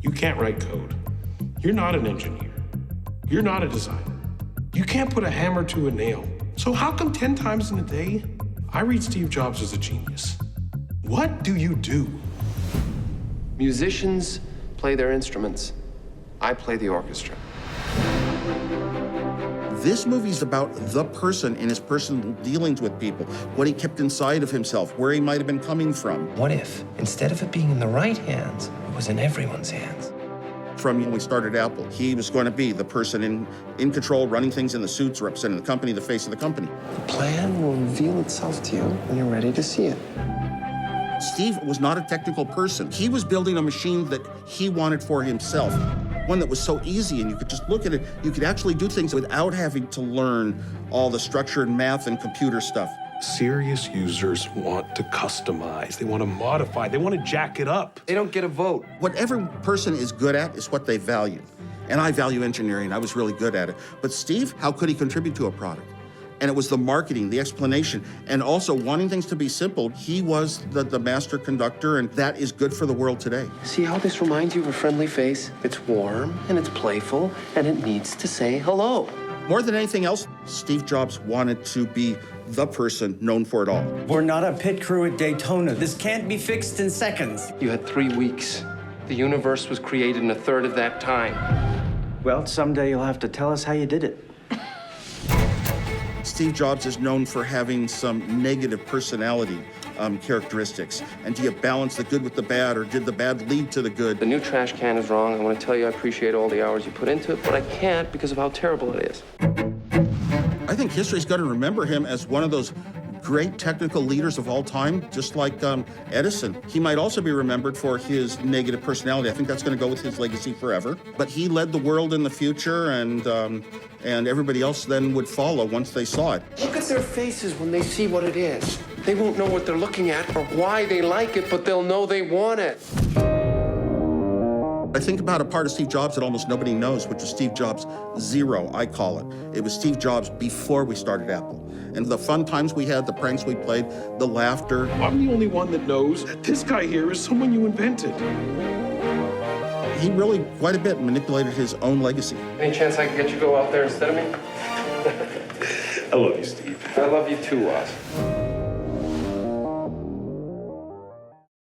You can't write code. You're not an engineer. You're not a designer. You can't put a hammer to a nail. So how come 10 times in a day, I read Steve Jobs as a genius? What do you do? Musicians play their instruments. I play the orchestra. This movie's about the person and his personal dealings with people, what he kept inside of himself, where he might have been coming from. What if, instead of it being in the right hands, it was in everyone's hands? From when we started Apple, he was going to be the person in control, running things in the suits, representing the company, the face of the company. The plan will reveal itself to you when you're ready to see it. Steve was not a technical person. He was building a machine that he wanted for himself, one that was so easy and you could just look at it. You could actually do things without having to learn all the structured math and computer stuff. Serious users want to customize. They want to modify. They want to jack it up. They don't get a vote. What every person is good at is what they value. And I value engineering. I was really good at it. But Steve, how could he contribute to a product? And it was the marketing, the explanation, and also wanting things to be simple. He was the master conductor, and that is good for the world today. See how this reminds you of a friendly face? It's warm, and it's playful, and it needs to say hello. More than anything else, Steve Jobs wanted to be the person known for it all. We're not a pit crew at Daytona. This can't be fixed in seconds. You had 3 weeks. The universe was created in a third of that time. Well, someday you'll have to tell us how you did it. Steve Jobs is known for having some negative personality characteristics. And do you balance the good with the bad, or did the bad lead to the good? The new trash can is wrong. I want to tell you I appreciate all the hours you put into it, but I can't because of how terrible it is. I think history's going to remember him as one of those great technical leaders of all time, just like Edison. He might also be remembered for his negative personality. I think that's going to go with his legacy forever. But he led the world in the future, and everybody else then would follow once they saw it. Look at their faces when they see what it is. They won't know what they're looking at or why they like it, but they'll know they want it. I think about a part of Steve Jobs that almost nobody knows, which is Steve Jobs Zero, I call it. It was Steve Jobs before we started Apple. And the fun times we had, the pranks we played, the laughter. I'm the only one that knows that this guy here is someone you invented. He really, quite a bit, manipulated his own legacy. Any chance I can get you to go out there instead of me? I love you, Steve. I love you too, Oz.